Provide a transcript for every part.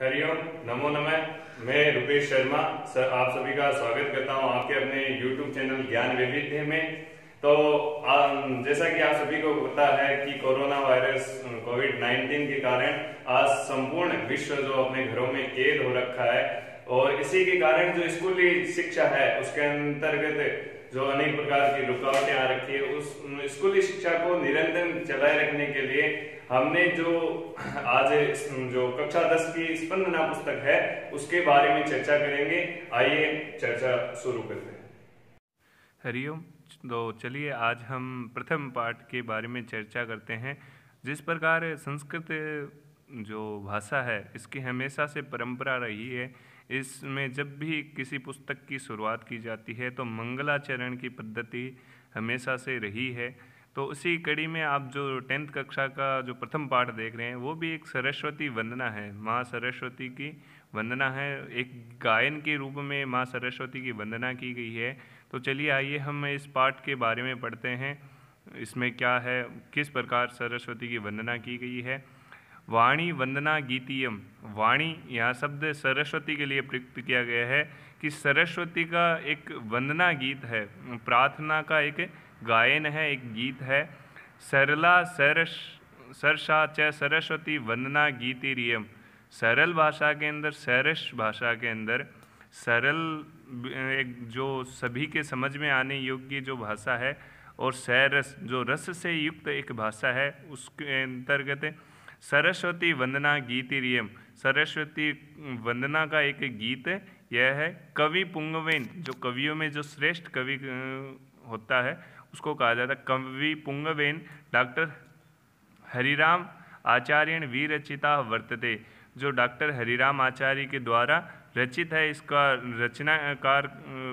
हरिओम, नमो नमः। मैं रुपेश शर्मा सर आप सभी का स्वागत करता हूं आपके अपने YouTube चैनल ज्ञान वैविध्य में। तो जैसा कि आप सभी को पता है कि कोरोना वायरस कोविड-19 के कारण आज संपूर्ण विश्व जो अपने घरों में कैद हो रखा है और इसी के कारण जो स्कूली शिक्षा है उसके अंतर्गत जो अनेक प्रकार की रुकावटें आ रखी है, उस स्कूली शिक्षा को निरंतर चलाए रखने के लिए हमने जो आज जो कक्षा 10 की स्पंदना पुस्तक है उसके बारे में चर्चा करेंगे। आइए चर्चा शुरू करते हैं। हरिओम। तो चलिए आज हम प्रथम पाठ के बारे में चर्चा करते हैं। जिस प्रकार संस्कृत जो भाषा है इसकी हमेशा से परंपरा रही है, इसमें जब भी किसी पुस्तक की शुरुआत की जाती है तो मंगलाचरण की पद्धति हमेशा से रही है। तो उसी कड़ी में आप जो 10th कक्षा का जो प्रथम पाठ देख रहे हैं वो भी एक सरस्वती वंदना है, माँ सरस्वती की वंदना है। एक गायन के रूप में माँ सरस्वती की वंदना की गई है। तो चलिए आइए हम इस पाठ के बारे में पढ़ते हैं, इसमें क्या है, किस प्रकार सरस्वती की वंदना की गई है। वाणी वंदना गीतियम। वाणी यहाँ शब्द सरस्वती के लिए प्रयुक्त किया गया है कि सरस्वती का एक वंदना गीत है, प्रार्थना का एक गायन है, एक गीत है। सरला सरसा च सरस्वती वंदना गीतिरियम। सरल भाषा के अंदर, सरस भाषा के अंदर सरल एक जो सभी के समझ में आने योग्य जो भाषा है और सरस जो रस से युक्त एक भाषा है, उसके अंतर्गत सरस्वती वंदना गीतिरियम, सरस्वती वंदना का एक गीत यह है। कवि पुंगवेन, जो कवियों में जो श्रेष्ठ कवि होता है उसको कहा जाता है कवि पुंगवेन। डॉक्टर हरिराम आचार्यण विरचिता वर्तते, जो डॉक्टर हरिराम आचार्य के द्वारा रचित है। इसका रचनाकार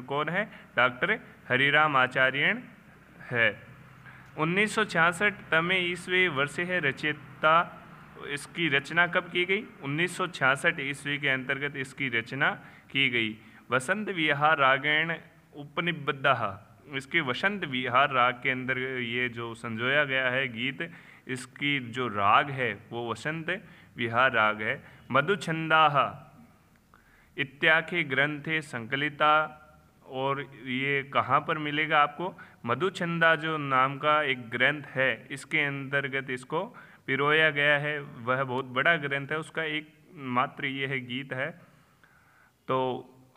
कौन है? डॉक्टर हरिराम आचार्यण है। 1966 तमे ईस्वी वर्षे है रचिता। इसकी रचना कब की गई? 1966 ईस्वी के अंतर्गत इसकी रचना की गई। वसंत विहार रागेण उपनिबद्ध, इसके वसंत विहार राग के अंदर ये जो संजोया गया है गीत, इसकी जो राग है वो वसंत विहार राग है। मधुछंदाः इत्याख्ये ग्रंथे संकलिता, और ये कहाँ पर मिलेगा आपको? मधुछंदा जो नाम का एक ग्रंथ है इसके अंतर्गत इसको पिरोया गया है। वह बहुत बड़ा ग्रंथ है, उसका एक मात्र ये है गीत है। तो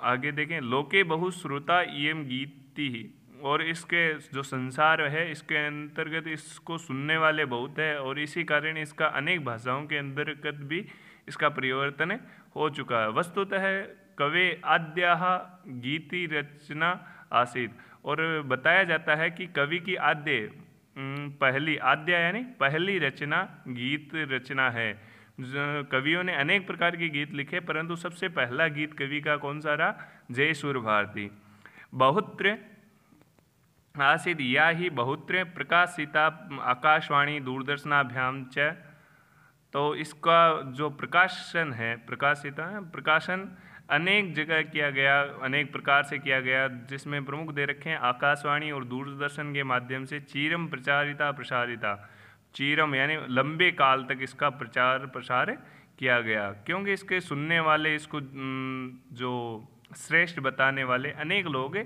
आगे देखें, लोके बहुश्रुता इयं गीति, और इसके जो संसार है इसके अंतर्गत इसको सुनने वाले बहुत है और इसी कारण इसका अनेक भाषाओं के अंतर्गत भी इसका परिवर्तन हो चुका है। वस्तुतः कवे आद्याः गीति रचना आसीत, और बताया जाता है कि कवि की आद्य पहली, आद्या यानी पहली रचना गीत रचना है। कवियों ने अनेक प्रकार के गीत लिखे परंतु सबसे पहला गीत कवि का कौन सा रहा? जय सूर्य भारती। बहुत्र आसीद या ही बहुत्र प्रकाशिता आकाशवाणी दूरदर्शनाभ्याम च। तो इसका जो प्रकाशन है, प्रकाशन अनेक जगह किया गया, अनेक प्रकार से किया गया, जिसमें प्रमुख दे रखे हैं आकाशवाणी और दूरदर्शन के माध्यम से। चीरम प्रचारिता प्रसारिता, चीरम यानी लंबे काल तक इसका प्रचार प्रसार किया गया, क्योंकि इसके सुनने वाले, इसको जो श्रेष्ठ बताने वाले अनेक लोग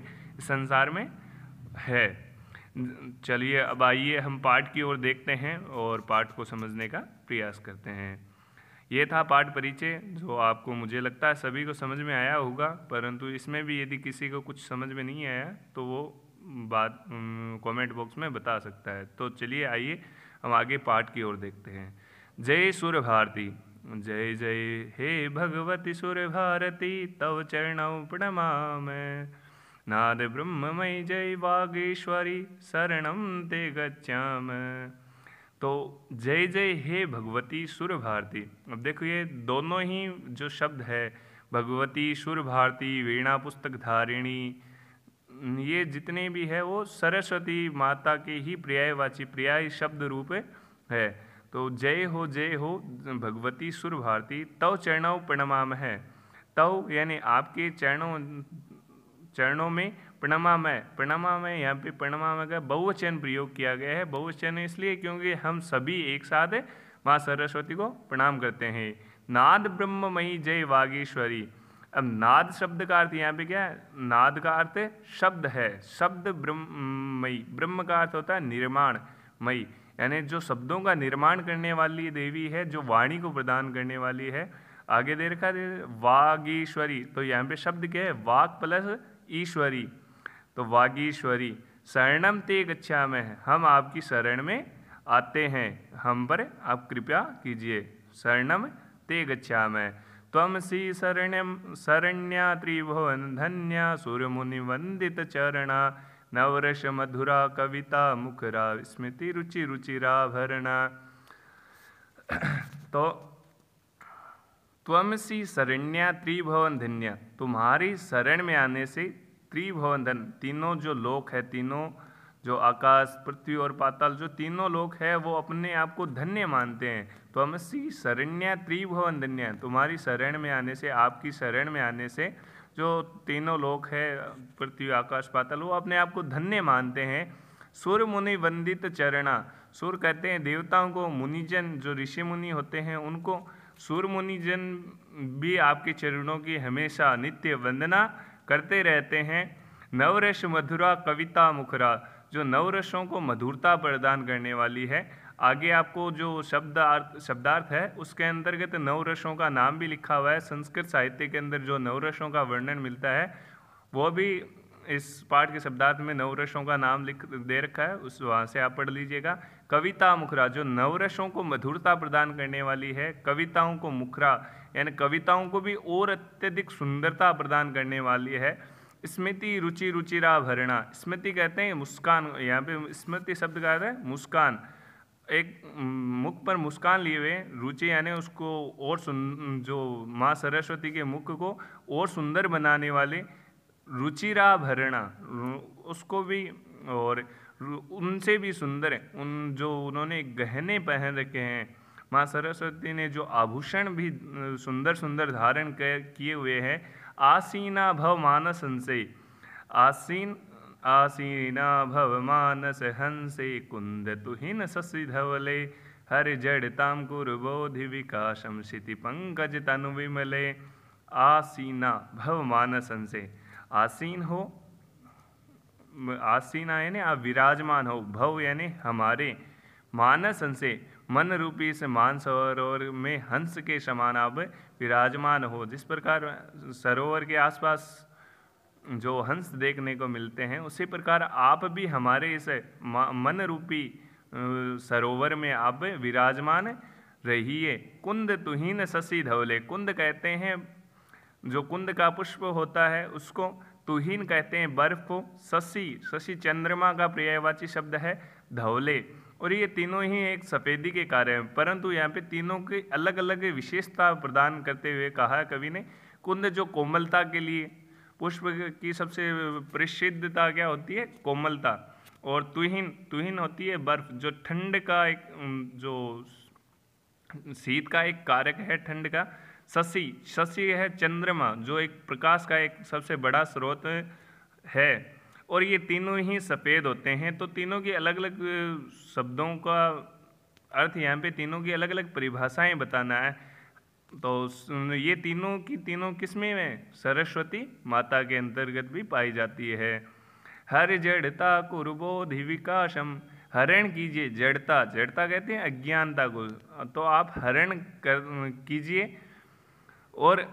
संसार में है। चलिए अब आइए हम पाठ की ओर देखते हैं और पाठ को समझने का प्रयास करते हैं। ये था पाठ परिचय, जो आपको मुझे लगता है सभी को समझ में आया होगा, परंतु इसमें भी यदि किसी को कुछ समझ में नहीं आया तो वो बात कमेंट बॉक्स में बता सकता है। तो चलिए आइए हम आगे पाठ की ओर देखते हैं। जय सूर्य भारती। जय जय हे भगवती सूर्य भारती, तव चरणौ प्रणमामि। नाद ब्रह्ममयी जय वागीश्वरी, शरणं ते गच्छामि। तो जय जय हे भगवती सूर्य भारती। अब देखो ये दोनों ही जो शब्द है, भगवती, सूर्य भारती, वीणा पुस्तक धारिणी, ये जितने भी है वो सरस्वती माता के ही पर्यायवाची, पर्याय शब्द रूप है। तो जय हो भगवती सूर्य भारती, तव चरणों प्रणमाम है। तव यानी आपके चरणों में प्रणमामय, यहाँ पे प्रणमामय का बहुवचन प्रयोग किया गया है। बहुवचन इसलिए क्योंकि हम सभी एक साथ माँ सरस्वती को प्रणाम करते हैं। नाद ब्रह्ममयी जय वागीश्वरी। अब नाद शब्द का अर्थ यहाँ पे क्या है? नाद का अर्थ शब्द है, शब्द ब्रह्ममयी। ब्रह्म का अर्थ होता है निर्माणमयी, यानी जो शब्दों का निर्माण करने वाली देवी है, जो वाणी को प्रदान करने वाली है। आगे दे रखा है वागीश्वरी, तो यहाँ पे शब्द क्या है? वाक प्लस ईश्वरी, तो वागीश्वरी। शरणम ते गच्छामः, हम आपकी शरण में आते हैं, हम पर आप कृपा कीजिए। शरणम ते गच्छामः। त्वमसि शरण्या त्रिभुवन धन्या सुरमुनि वंदित चरणा नवरस मधुरा कविता मुखरा स्मृति रुचि रुचिराभरणा। तो त्वमसि शरण्या त्रिभुवन धन्या, तुम्हारी शरण में आने से त्रिभुवन धन, तीनों जो लोक है, तीनों जो आकाश पृथ्वी और पाताल, जो तीनों लोक है वो अपने आप को धन्य मानते हैं। त्वमसि शरण्या त्रिभुवन धन्या, तुम्हारी शरण में आने से, आपकी शरण में आने से जो तीनों लोक है, पृथ्वी आकाश पाताल, वो अपने आप को धन्य मानते हैं। सुर मुनि वंदित चरणा, सुर कहते हैं देवताओं को, मुनिजन जो ऋषि मुनि होते हैं उनको, सुर मुनिजन भी आपके चरणों की हमेशा नित्य वंदना करते रहते हैं। नवरस मधुरा कविता मुखरा, जो नवरसों को मधुरता प्रदान करने वाली है। आगे आपको जो शब्दार्थ है उसके अंतर्गत नवरसों का नाम भी लिखा हुआ है। संस्कृत साहित्य के अंदर जो नवरसों का वर्णन मिलता है वो भी इस पाठ के शब्दार्थ में नवरसों का नाम लिख दे रखा है, उस वहाँ से आप पढ़ लीजिएगा। कविता मुखरा, जो नवरसों को मधुरता प्रदान करने वाली है। कविताओं को मुखरा, यानी कविताओं को भी और अत्यधिक सुंदरता प्रदान करने वाली है। स्मृति रुचि रुचिराभरणा, स्मृति कहते हैं मुस्कान, यहाँ पे स्मृति शब्द का अर्थ है मुस्कान, एक मुख पर मुस्कान लिए हुए। रुचि यानी उसको और जो माँ सरस्वती के मुख को और सुंदर बनाने वाले। रुचिराभरणा, उसको भी और उनसे भी सुंदर है, उन जो उन्होंने गहने पहन रखे हैं। माँ सरस्वती ने जो आभूषण भी सुंदर सुंदर धारण किए हुए हैं। आसीना भव मानस हंसे, आसीना भव मानस हंसे कुंद तुहिन शशि धवले हर जड़ताम कुरबोधि विकासम क्षिति पंकज तनु विमले। आसीना भव मानस हंसे, आसीन हो, आसीना यानी आप विराजमान हो, भव यानी हमारे, मानस हंसे मन रूपी से मान सरोवर में हंस के समान आप विराजमान हो। जिस प्रकार सरोवर के आसपास जो हंस देखने को मिलते हैं उसी प्रकार आप भी हमारे इस मन रूपी सरोवर में आप विराजमान रहिए। कुंद तुहीन शशि धवले, कुंद कहते हैं जो कुंद का पुष्प होता है उसको, तुहीन कहते हैं बर्फ को, शशि, शशि चंद्रमा का पर्यायवाची शब्द है, धवले, और ये तीनों ही एक सफ़ेदी के कार्य हैं, परंतु यहाँ पे तीनों की अलग अलग विशेषता प्रदान करते हुए कहा है कवि ने। कुंद जो कोमलता के लिए, पुष्प की सबसे प्रसिद्धता क्या होती है? कोमलता। और तुहीन, तुहीन होती है बर्फ, जो ठंड का एक, जो शीत का एक कारक है ठंड का। शशि, शशि है चंद्रमा, जो एक प्रकाश का एक सबसे बड़ा स्रोत है, और ये तीनों ही सफ़ेद होते हैं। तो तीनों की अलग अलग शब्दों का अर्थ यहाँ पे, तीनों की अलग अलग परिभाषाएं बताना है। तो ये तीनों की तीनों किसमें है? सरस्वती माता के अंतर्गत भी पाई जाती है। हर जड़ता कुर्बोधि विकासम, हरण कीजिए जड़ता, जड़ता कहते हैं अज्ञानता को, तो आप हरण कीजिए, और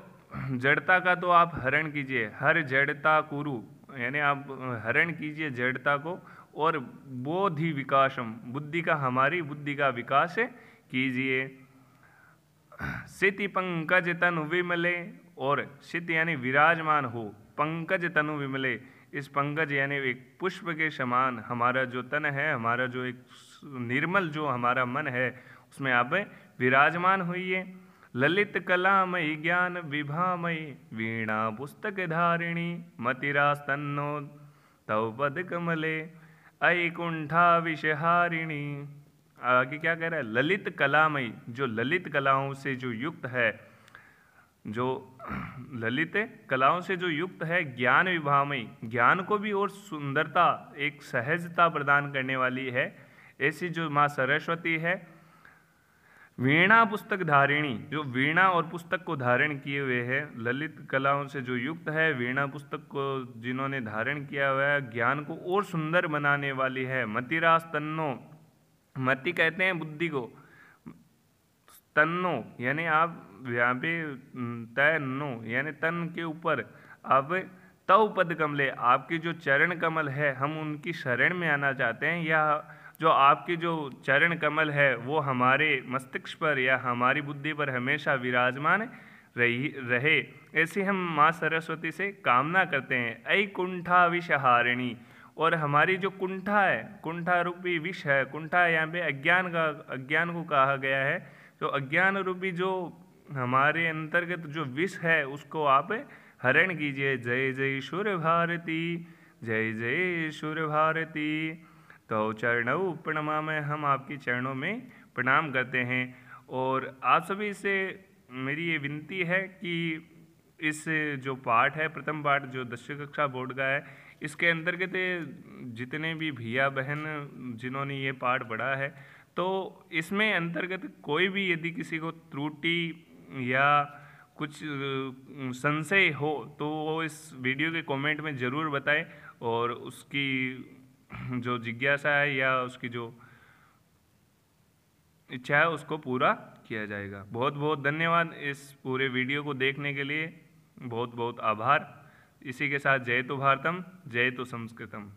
जड़ता का तो आप हरण कीजिए। हर जड़ता कुरु यानी आप हरण कीजिए जड़ता को, और बोधि विकासम, बुद्धि का, हमारी बुद्धि का विकास कीजिए। सिति पंकज तनु विमले, और सित यानी विराजमान हो, पंकज तनु विमले, इस पंकज यानी एक पुष्प के समान हमारा जो तन है, हमारा जो एक निर्मल जो हमारा मन है, उसमें आप विराजमान होइए। ललित कलामयी ज्ञान विभामयी वीणा पुस्तक धारिणी मतिरास्तन्नो तव पद कमले ऐकुंठा विषहारिणी। आगे क्या कह रहा है? ललित कलामयी, जो ललित कलाओं से जो युक्त है, जो ललित कलाओं से जो युक्त है। ज्ञान विभामयी, ज्ञान को भी और सुंदरता, एक सहजता प्रदान करने वाली है, ऐसी जो माँ सरस्वती है। वीणा पुस्तक धारिणी, जो वीणा और पुस्तक को धारण किए हुए है, ललित कलाओं से जो युक्त है, वीणा पुस्तक को जिन्होंने धारण किया हुआ है, ज्ञान को और सुंदर बनाने वाली है। मतिरास तन्नो, मति कहते हैं बुद्धि को, तन्नो यानी आप यहाँ पे तन्नो यानी तन के ऊपर, अब तव पद कमले, आपकी जो चरण कमल है हम उनकी शरण में आना चाहते हैं, या जो आपकी जो चरण कमल है वो हमारे मस्तिष्क पर या हमारी बुद्धि पर हमेशा विराजमान रहे, ऐसी हम माँ सरस्वती से कामना करते हैं। ऐ कुंठा विषहारिणी, और हमारी जो कुंठा है, कुंठा रूपी विष है, कुंठा यहाँ पे अज्ञान को कहा गया है, तो अज्ञान रूपी जो हमारे अंतर्गत जो विष है उसको आप हरण कीजिए। जय जय शुर भारती, जय जय शुर भारती। तो चरणों प्रणमामि, हम आपकी चरणों में प्रणाम करते हैं। और आप सभी से मेरी ये विनती है कि इस जो पाठ है, प्रथम पाठ जो 10वीं कक्षा बोर्ड का है, इसके अंतर्गत जितने भी भैया बहन जिन्होंने ये पाठ पढ़ा है, तो इसमें अंतर्गत कोई भी यदि किसी को त्रुटि या कुछ संशय हो तो वो इस वीडियो के कमेंट में ज़रूर बताएं, और उसकी जो जिज्ञासा है या उसकी जो इच्छा है उसको पूरा किया जाएगा। बहुत बहुत धन्यवाद इस पूरे वीडियो को देखने के लिए, बहुत बहुत आभार। इसी के साथ जय तो भारतम, जय तो संस्कृतम।